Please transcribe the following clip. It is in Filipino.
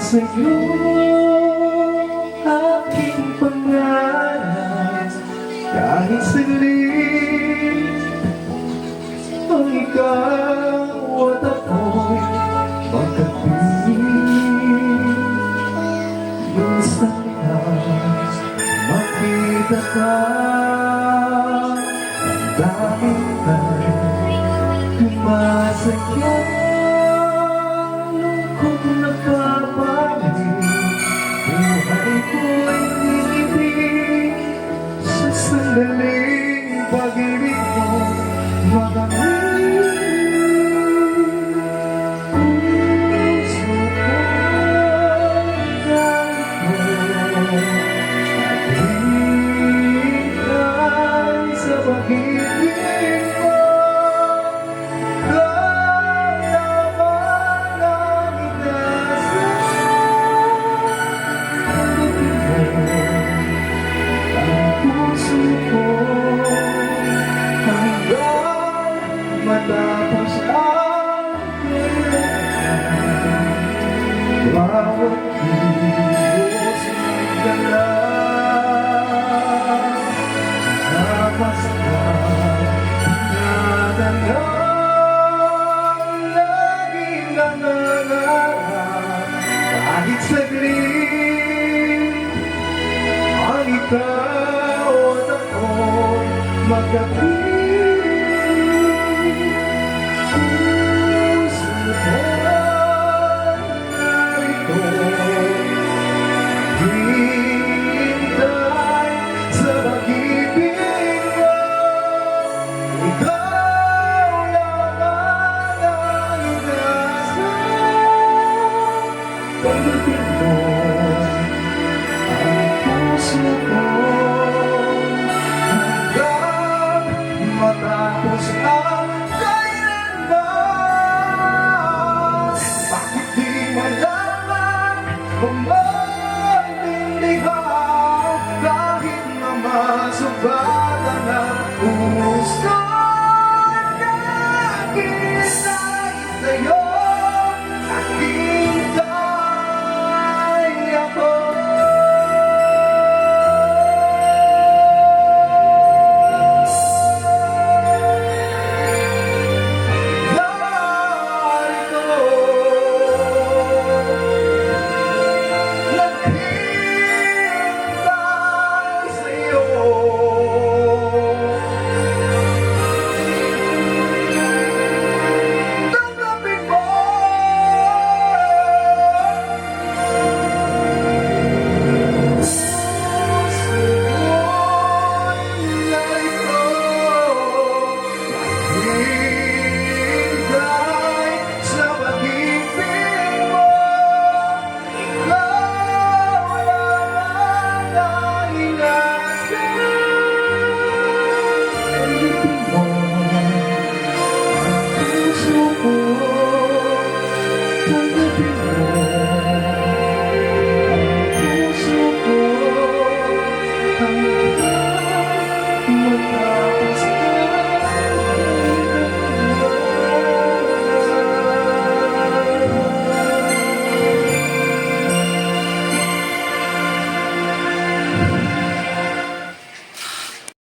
sa'yo aking pangarap. Kahit saglit ang ikaw at ako'y magkapiling. Minsan na makita ka, ang daming ay sumasakyan. Lungkot na papalit, buhay ko'y ibig sa sandaling pag-ibig mo magamit. Puso ko hintay sa pag-ibig mo. Matapos ang bawat kilos ng galaw, tapos na pinadalaw, laging nangangarap kahit saglit ang ikaw at ako'y magkapit.